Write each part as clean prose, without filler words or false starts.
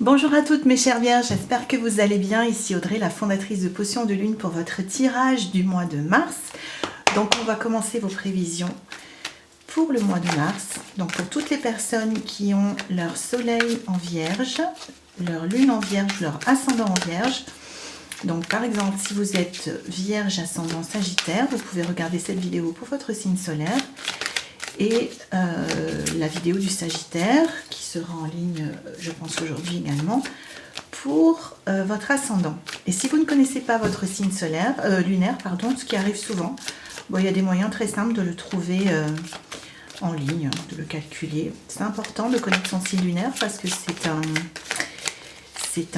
Bonjour à toutes mes chères vierges, j'espère que vous allez bien. Ici Audrey, la fondatrice de Potions de Lune pour votre tirage du mois de mars. Donc on va commencer vos prévisions pour le mois de mars. Donc pour toutes les personnes qui ont leur soleil en vierge, leur lune en vierge, leur ascendant en vierge. Donc par exemple, si vous êtes vierge ascendant sagittaire, vous pouvez regarder cette vidéo pour votre signe solaire. Et la vidéo du Sagittaire qui sera en ligne, je pense aujourd'hui également, pour votre ascendant. Et si vous ne connaissez pas votre signe solaire, lunaire, pardon, ce qui arrive souvent, bon, il y a des moyens très simples de le trouver en ligne, de le calculer. C'est important de connaître son signe lunaire parce que c'est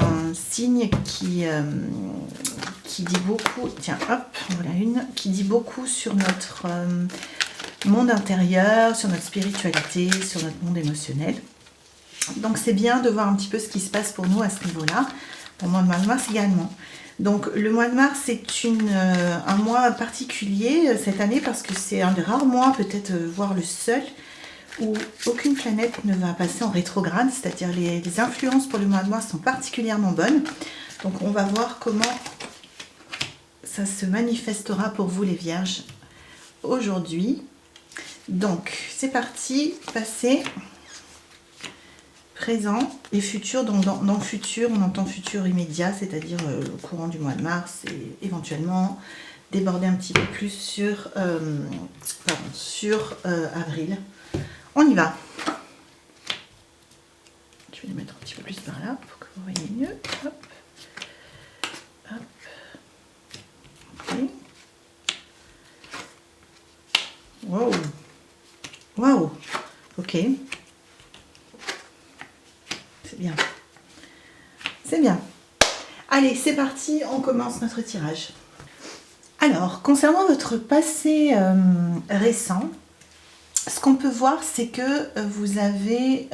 un signe qui dit beaucoup, tiens hop, voilà une, qui dit beaucoup sur notre monde intérieur, sur notre spiritualité, sur notre monde émotionnel. Donc c'est bien de voir un petit peu ce qui se passe pour nous à ce niveau-là, pour le mois de mars également. Donc le mois de mars c'est un mois particulier cette année parce que c'est un des rares mois, peut-être voire le seul, où aucune planète ne va passer en rétrograde, c'est-à-dire les influences pour le mois de mars sont particulièrement bonnes. Donc on va voir comment ça se manifestera pour vous les vierges aujourd'hui. Donc c'est parti, passé, présent et futur. Donc dans le futur, on entend futur immédiat, c'est-à-dire le courant du mois de mars et éventuellement déborder un petit peu plus sur avril. On y va. Je vais les mettre un petit peu plus par là pour que vous voyez mieux. Hop. Hop. Okay. Wow. Waouh, ok, c'est bien, c'est bien. Allez, c'est parti, on commence notre tirage. Alors, concernant votre passé récent, ce qu'on peut voir, c'est que vous avez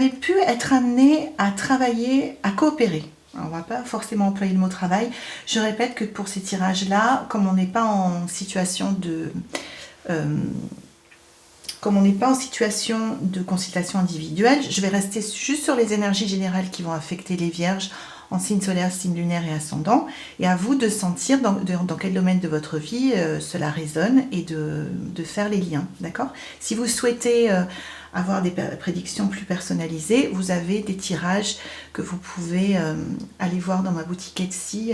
pu être amené à travailler, à coopérer. Alors, on ne va pas forcément employer le mot travail. Je répète que pour ces tirages-là, comme on n'est pas en situation de... comme on n'est pas en situation de consultation individuelle, je vais rester juste sur les énergies générales qui vont affecter les vierges en signe solaire, signe lunaire et ascendant. Et à vous de sentir dans quel domaine de votre vie cela résonne et de faire les liens. D'accord ? Si vous souhaitez avoir des prédictions plus personnalisées, vous avez des tirages que vous pouvez aller voir dans ma boutique Etsy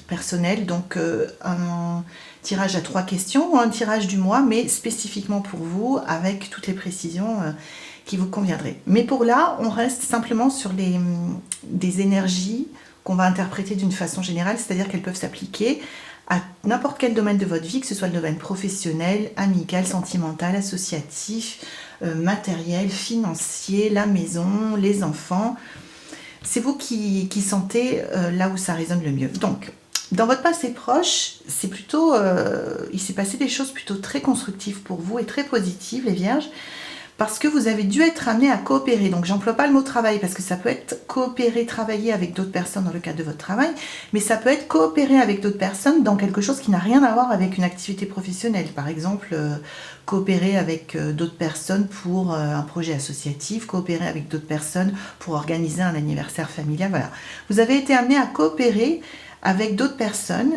personnel, donc un tirage à 3 questions ou un tirage du mois, mais spécifiquement pour vous, avec toutes les précisions qui vous conviendraient. Mais pour là, on reste simplement sur des énergies qu'on va interpréter d'une façon générale, c'est-à-dire qu'elles peuvent s'appliquer à n'importe quel domaine de votre vie, que ce soit le domaine professionnel, amical, sentimental, associatif, matériel, financier, la maison, les enfants. C'est vous qui sentez là où ça résonne le mieux. Donc, dans votre passé proche, c'est plutôt, il s'est passé des choses plutôt très constructives pour vous et très positives, les vierges, parce que vous avez dû être amené à coopérer. Donc, j'emploie pas le mot travail parce que ça peut être coopérer, travailler avec d'autres personnes dans le cadre de votre travail, mais ça peut être coopérer avec d'autres personnes dans quelque chose qui n'a rien à voir avec une activité professionnelle. Par exemple, coopérer avec d'autres personnes pour un projet associatif, coopérer avec d'autres personnes pour organiser un anniversaire familial. Voilà. Vous avez été amené à coopérer avec d'autres personnes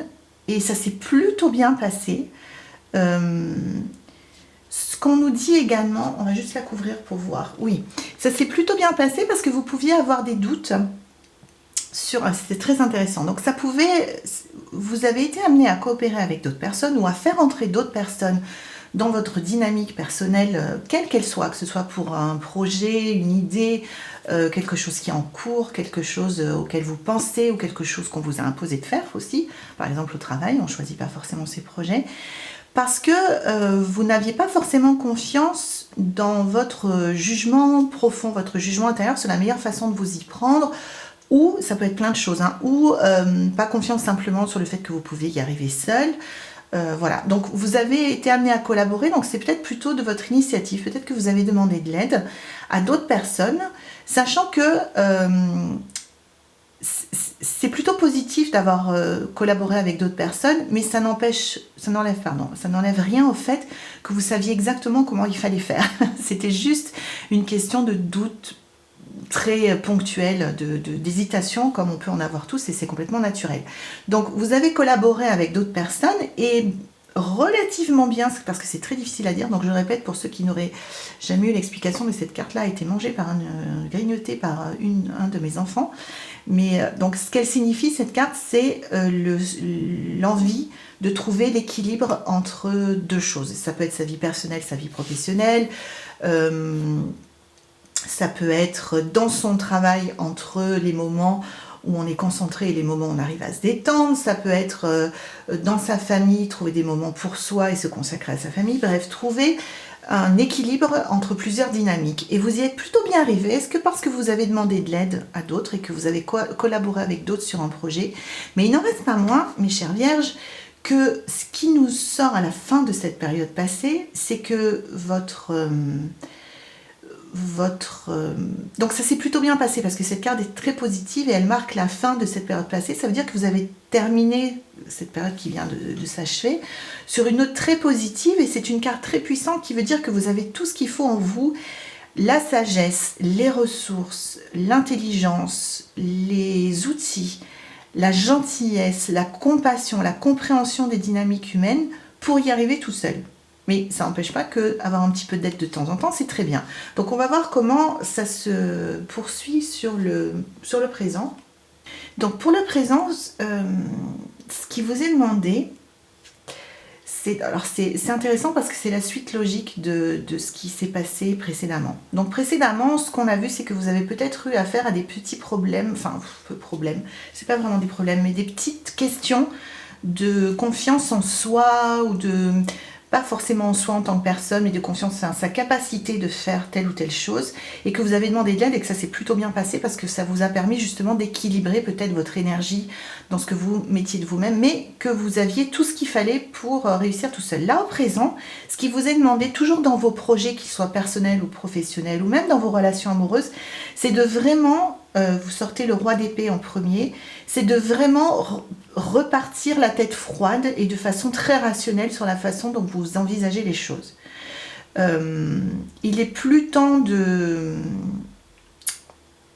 et ça s'est plutôt bien passé. Ce qu'on nous dit également, on va juste la couvrir pour voir. Oui, ça s'est plutôt bien passé parce que vous pouviez avoir des doutes sur... C'était très intéressant. Donc ça pouvait... Vous avez été amené à coopérer avec d'autres personnes ou à faire entrer d'autres personnes dans votre dynamique personnelle, quelle qu'elle soit, que ce soit pour un projet, une idée, quelque chose qui est en cours, quelque chose auquel vous pensez ou quelque chose qu'on vous a imposé de faire aussi. Par exemple au travail, on ne choisit pas forcément ses projets. Parce que vous n'aviez pas forcément confiance dans votre jugement profond, votre jugement intérieur sur la meilleure façon de vous y prendre. Ou ça peut être plein de choses, hein, ou pas confiance simplement sur le fait que vous pouviez y arriver seul. Voilà, donc vous avez été amené à collaborer, donc c'est peut-être plutôt de votre initiative, peut-être que vous avez demandé de l'aide à d'autres personnes, sachant que c'est plutôt positif d'avoir collaboré avec d'autres personnes, mais ça n'enlève rien au fait que vous saviez exactement comment il fallait faire. C'était juste une question de doute, très ponctuelles d'hésitation, comme on peut en avoir tous, et c'est complètement naturel. Donc vous avez collaboré avec d'autres personnes, et relativement bien, parce que c'est très difficile à dire, donc je répète pour ceux qui n'auraient jamais eu l'explication, mais cette carte-là a été mangée par grignotée par un de mes enfants. Mais donc ce qu'elle signifie, cette carte, c'est l'envie de trouver l'équilibre entre deux choses. Ça peut être sa vie personnelle, sa vie professionnelle, ça peut être dans son travail, entre les moments où on est concentré et les moments où on arrive à se détendre, ça peut être dans sa famille, trouver des moments pour soi et se consacrer à sa famille, bref, trouver un équilibre entre plusieurs dynamiques. Et vous y êtes plutôt bien arrivé. Est-ce que parce que vous avez demandé de l'aide à d'autres et que vous avez collaboré avec d'autres sur un projet? Mais il n'en reste pas moins, mes chères vierges, que ce qui nous sort à la fin de cette période passée, c'est que donc ça s'est plutôt bien passé, parce que cette carte est très positive et elle marque la fin de cette période passée. Ça veut dire que vous avez terminé cette période qui vient de s'achever sur une note très positive, et c'est une carte très puissante qui veut dire que vous avez tout ce qu'il faut en vous: la sagesse, les ressources, l'intelligence, les outils, la gentillesse, la compassion, la compréhension des dynamiques humaines pour y arriver tout seul. Mais ça n'empêche pas qu'avoir un petit peu d'aide de temps en temps, c'est très bien. Donc on va voir comment ça se poursuit sur le présent. Donc pour le présent, ce qui vous est demandé, c'est intéressant parce que c'est la suite logique de ce qui s'est passé précédemment. Donc précédemment, ce qu'on a vu, c'est que vous avez peut-être eu affaire à des petits problèmes, enfin problèmes, c'est pas vraiment des problèmes, mais des petites questions de confiance en soi, ou pas forcément en soi en tant que personne, mais de confiance en sa capacité de faire telle ou telle chose, et que vous avez demandé de l'aide et que ça s'est plutôt bien passé, parce que ça vous a permis justement d'équilibrer peut-être votre énergie dans ce que vous mettiez de vous-même, mais que vous aviez tout ce qu'il fallait pour réussir tout seul. Là, au présent, ce qui vous est demandé, toujours dans vos projets, qu'ils soient personnels ou professionnels, ou même dans vos relations amoureuses, c'est de vraiment, vous sortez le roi d'épée en premier, c'est de vraiment repartir la tête froide et de façon très rationnelle sur la façon dont vous envisagez les choses. Il est plus temps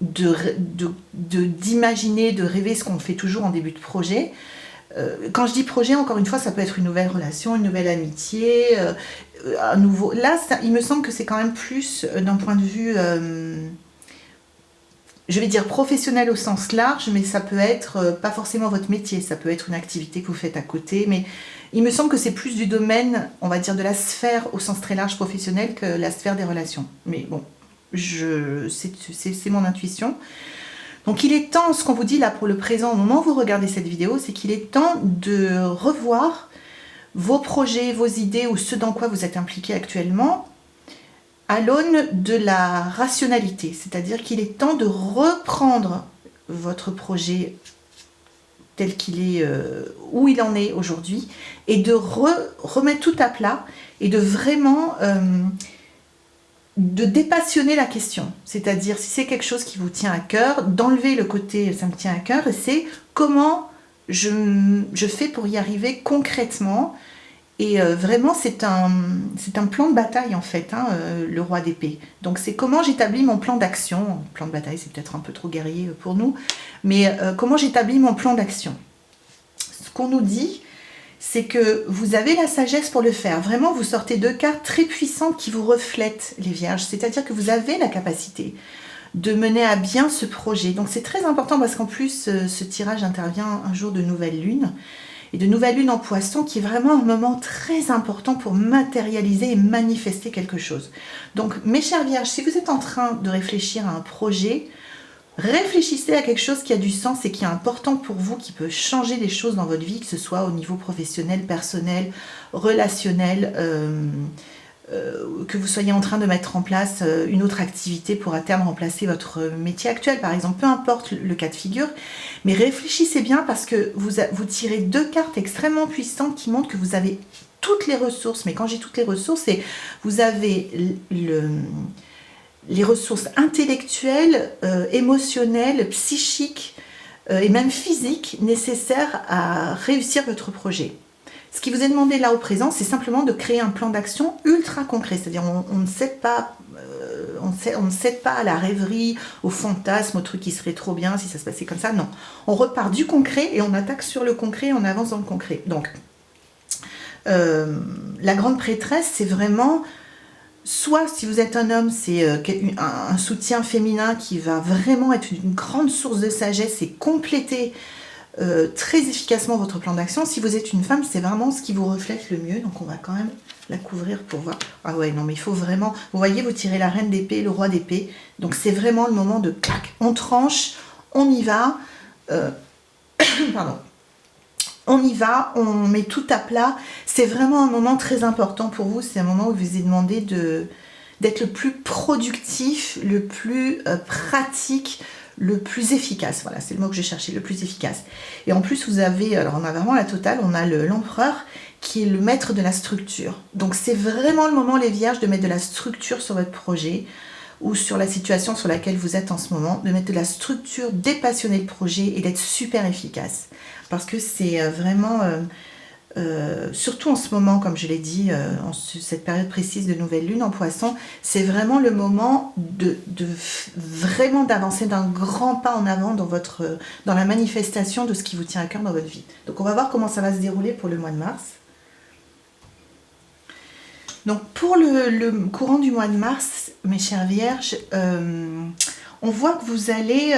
d'imaginer, de rêver ce qu'on fait toujours en début de projet. Quand je dis projet, encore une fois, ça peut être une nouvelle relation, une nouvelle amitié, un nouveau... Là, il me semble que c'est quand même plus d'un point de vue... je vais dire professionnel au sens large, mais ça peut être pas forcément votre métier, ça peut être une activité que vous faites à côté, mais il me semble que c'est plus du domaine, on va dire, de la sphère au sens très large professionnel que la sphère des relations. Mais bon, c'est mon intuition. Donc il est temps, ce qu'on vous dit là pour le présent, au moment où vous regardez cette vidéo, c'est qu'il est temps de revoir vos projets, vos idées, ou ce dans quoi vous êtes impliqué actuellement, à l'aune de la rationalité, c'est-à-dire qu'il est temps de reprendre votre projet tel qu'il est, où il en est aujourd'hui, et de remettre tout à plat, et de vraiment de dépassionner la question. C'est-à-dire, si c'est quelque chose qui vous tient à cœur, d'enlever le côté « ça me tient à cœur », et c'est comment je fais pour y arriver concrètement. Et vraiment, c'est un plan de bataille, en fait, hein, le roi d'épée. Donc, c'est comment j'établis mon plan d'action. Plan de bataille, c'est peut-être un peu trop guerrier pour nous, mais comment j'établis mon plan d'action. Ce qu'on nous dit, c'est que vous avez la sagesse pour le faire. Vraiment, vous sortez deux cartes très puissantes qui vous reflètent, les vierges. C'est-à-dire que vous avez la capacité de mener à bien ce projet. Donc, c'est très important, parce qu'en plus, ce tirage intervient un jour de nouvelle lune. Et de nouvelle lune en poisson, qui est vraiment un moment très important pour matérialiser et manifester quelque chose. Donc mes chères vierges, si vous êtes en train de réfléchir à un projet, réfléchissez à quelque chose qui a du sens et qui est important pour vous, qui peut changer les choses dans votre vie, que ce soit au niveau professionnel, personnel, relationnel, que vous soyez en train de mettre en place une autre activité pour à terme remplacer votre métier actuel, par exemple, peu importe le cas de figure, mais réfléchissez bien, parce que vous tirez deux cartes extrêmement puissantes qui montrent que vous avez toutes les ressources. Mais quand j'ai toutes les ressources, c'est vous avez les ressources intellectuelles, émotionnelles, psychiques et même physiques nécessaires à réussir votre projet. Ce qui vous est demandé là au présent, c'est simplement de créer un plan d'action ultra concret. C'est-à-dire, on ne sait pas on ne cède pas à la rêverie, au fantasme, au truc qui serait trop bien si ça se passait comme ça. Non, on repart du concret et on attaque sur le concret, on avance dans le concret. Donc, la grande prêtresse, c'est vraiment... Soit, si vous êtes un homme, c'est un soutien féminin qui va vraiment être une grande source de sagesse et compléter très efficacement votre plan d'action. Si vous êtes une femme, c'est vraiment ce qui vous reflète le mieux. Donc, on va quand même la couvrir pour voir. Ah ouais, non, mais il faut vraiment... Vous voyez, vous tirez la reine d'épée, le roi d'épée. Donc, c'est vraiment le moment de clac. On tranche, on y va. Pardon. On y va, on met tout à plat. C'est vraiment un moment très important pour vous. C'est un moment où vous vous demandé d'être le plus productif, le plus pratique, le plus efficace. Voilà, c'est le mot que j'ai cherché, le plus efficace. Et en plus, vous avez, alors on a vraiment la totale, on a l'empereur qui est le maître de la structure. Donc c'est vraiment le moment, les vierges, de mettre de la structure sur votre projet ou sur la situation sur laquelle vous êtes en ce moment, de mettre de la structure, dépassionner le projet et d'être super efficace. Parce que c'est vraiment, surtout en ce moment, comme je l'ai dit, en cette période précise de nouvelle lune en poisson, c'est vraiment le moment de vraiment d'avancer d'un grand pas en avant dans la manifestation de ce qui vous tient à cœur dans votre vie. Donc on va voir comment ça va se dérouler pour le mois de mars. Donc pour le courant du mois de mars, mes chères vierges, on voit que vous allez...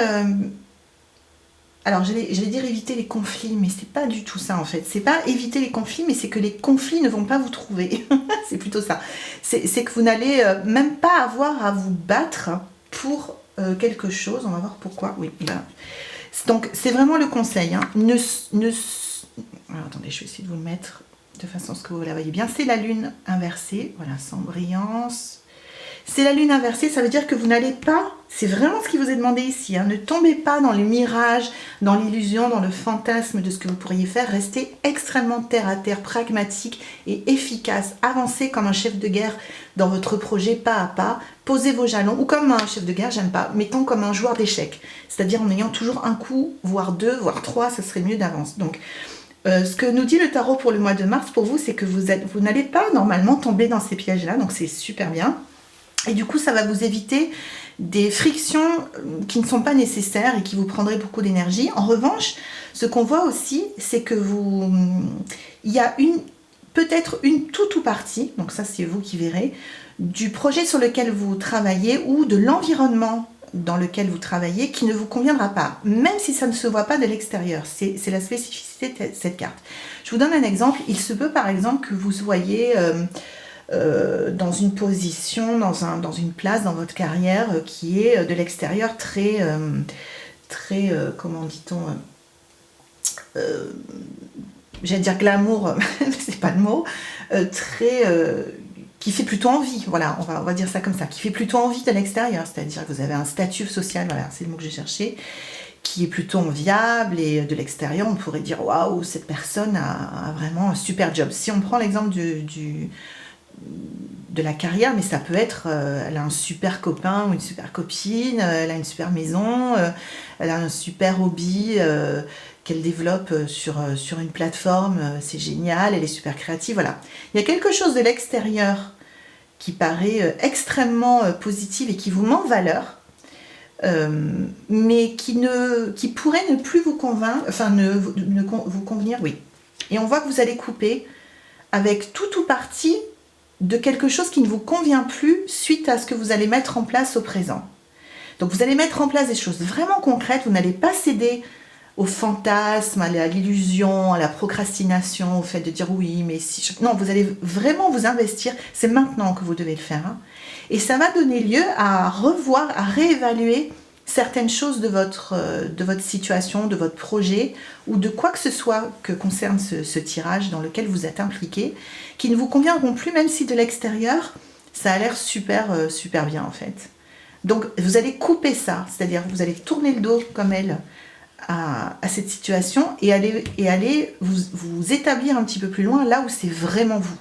alors j'allais dire éviter les conflits, mais c'est pas du tout ça en fait. C'est pas éviter les conflits, mais c'est que les conflits ne vont pas vous trouver. C'est plutôt ça. C'est que vous n'allez même pas avoir à vous battre pour quelque chose. On va voir pourquoi. Oui, voilà. Donc c'est vraiment le conseil. Hein. Alors, attendez, je vais essayer de vous le mettre de façon à ce que vous la voyez bien. C'est la lune inversée. Voilà, sans brillance. C'est la lune inversée, ça veut dire que vous n'allez pas, c'est vraiment ce qui vous est demandé ici, hein, ne tombez pas dans les mirages, dans l'illusion, dans le fantasme de ce que vous pourriez faire, restez extrêmement terre à terre, pragmatique et efficace, avancez comme un chef de guerre dans votre projet pas à pas, posez vos jalons, ou comme un chef de guerre, j'aime pas, mettons comme un joueur d'échecs, c'est-à-dire en ayant toujours un coup, voire deux, voire trois, ça serait mieux d'avance. Donc, ce que nous dit le tarot pour le mois de mars, pour vous, c'est que vous n'allez pas normalement tomber dans ces pièges-là, donc c'est super bien. Et du coup, ça va vous éviter des frictions qui ne sont pas nécessaires et qui vous prendraient beaucoup d'énergie. En revanche, ce qu'on voit aussi, c'est que il y a peut-être une toute ou partie, donc ça c'est vous qui verrez, du projet sur lequel vous travaillez ou de l'environnement dans lequel vous travaillez qui ne vous conviendra pas, même si ça ne se voit pas de l'extérieur. C'est la spécificité de cette carte. Je vous donne un exemple. Il se peut par exemple que vous soyez... dans une position, dans une place dans votre carrière qui est de l'extérieur très, comment dit-on, j'allais dire glamour, c'est pas le mot, qui fait plutôt envie, voilà, on va dire ça comme ça, qui fait plutôt envie de l'extérieur, c'est-à-dire que vous avez un statut social, voilà, c'est le mot que j'ai cherché, qui est plutôt enviable, et de l'extérieur, on pourrait dire, waouh, cette personne a vraiment un super job. Si on prend l'exemple de la carrière, mais ça peut être, elle a un super copain ou une super copine, elle a une super maison, elle a un super hobby qu'elle développe sur une plateforme, c'est génial, elle est super créative, voilà. Il y a quelque chose de l'extérieur qui paraît extrêmement positif et qui vous met en valeur, mais qui pourrait ne plus vous convaincre, enfin vous convenir, oui. Et on voit que vous allez couper avec tout ou partie de quelque chose qui ne vous convient plus suite à ce que vous allez mettre en place au présent. Donc vous allez mettre en place des choses vraiment concrètes, vous n'allez pas céder au fantasme, à l'illusion, à la procrastination, au fait de dire oui, mais si... Non, vous allez vraiment vous investir, c'est maintenant que vous devez le faire. Hein. Et ça va donner lieu à revoir, à réévaluer certaines choses de votre situation, de votre projet, ou de quoi que ce soit que concerne ce tirage dans lequel vous êtes impliqué, qui ne vous conviendront plus, même si de l'extérieur, ça a l'air super, super bien en fait. Donc vous allez couper ça, c'est-à-dire vous allez tourner le dos comme elle à cette situation et aller vous établir un petit peu plus loin là où c'est vraiment vous.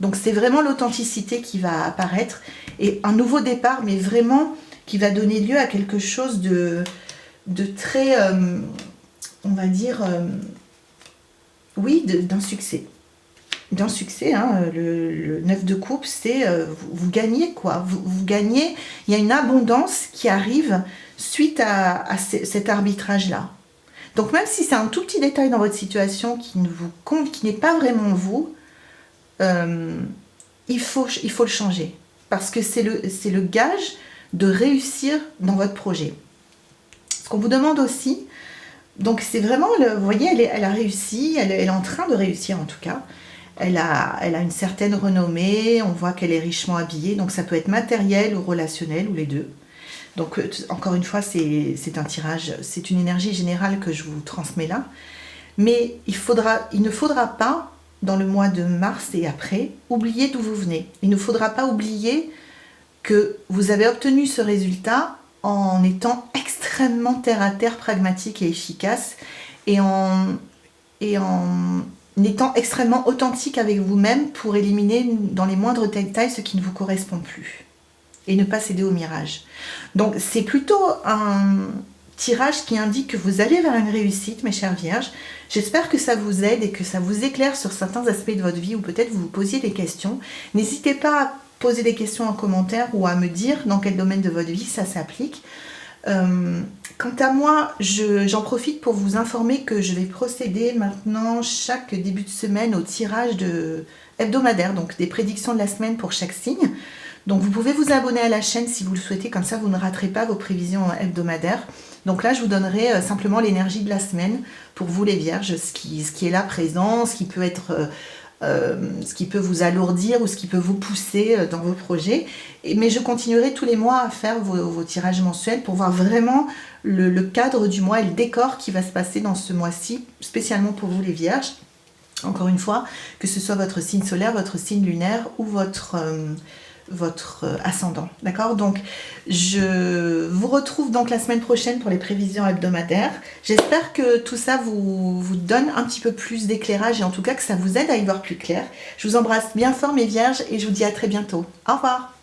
Donc c'est vraiment l'authenticité qui va apparaître et un nouveau départ, mais vraiment qui va donner lieu à quelque chose de très, on va dire, oui, d'un succès. d'un succès, hein. Le 9 de coupe, c'est vous gagnez quoi. Vous gagnez, il y a une abondance qui arrive suite à cet arbitrage-là. Donc même si c'est un tout petit détail dans votre situation qui ne vous compte, qui n'est pas vraiment vous, il faut le changer. Parce que c'est le gage de réussir dans votre projet. Ce qu'on vous demande aussi, donc c'est vraiment, vous voyez, elle a réussi, elle est en train de réussir en tout cas. Elle a une certaine renommée, on voit qu'elle est richement habillée, donc ça peut être matériel ou relationnel, ou les deux. Donc encore une fois, c'est un tirage, c'est une énergie générale que je vous transmets là. Mais il ne faudra pas, dans le mois de mars et après, oublier d'où vous venez. Il ne faudra pas oublier que vous avez obtenu ce résultat en étant extrêmement terre-à-terre, pragmatique et efficace, et en étant extrêmement authentique avec vous-même pour éliminer dans les moindres détails ce qui ne vous correspond plus et ne pas céder au mirage. Donc c'est plutôt un tirage qui indique que vous allez vers une réussite, mes chères vierges. J'espère que ça vous aide et que ça vous éclaire sur certains aspects de votre vie, ou peut-être vous vous posiez des questions. N'hésitez pas à poser des questions en commentaire ou à me dire dans quel domaine de votre vie ça s'applique. Quant à moi, j'en profite pour vous informer que je vais procéder maintenant chaque début de semaine au tirage hebdomadaire, donc des prédictions de la semaine pour chaque signe. Donc vous pouvez vous abonner à la chaîne si vous le souhaitez, comme ça vous ne raterez pas vos prévisions hebdomadaires. Donc là je vous donnerai simplement l'énergie de la semaine pour vous les vierges, ce qui est là présent, ce qui peut être... ce qui peut vous alourdir ou ce qui peut vous pousser dans vos projets. Mais je continuerai tous les mois à faire vos tirages mensuels pour voir vraiment le cadre du mois et le décor qui va se passer dans ce mois-ci, spécialement pour vous les vierges. Encore une fois, que ce soit votre signe solaire, votre signe lunaire ou votre ascendant. D'accord? Donc, je vous retrouve donc la semaine prochaine pour les prévisions hebdomadaires. J'espère que tout ça vous donne un petit peu plus d'éclairage et en tout cas que ça vous aide à y voir plus clair. Je vous embrasse bien fort mes vierges et je vous dis à très bientôt. Au revoir!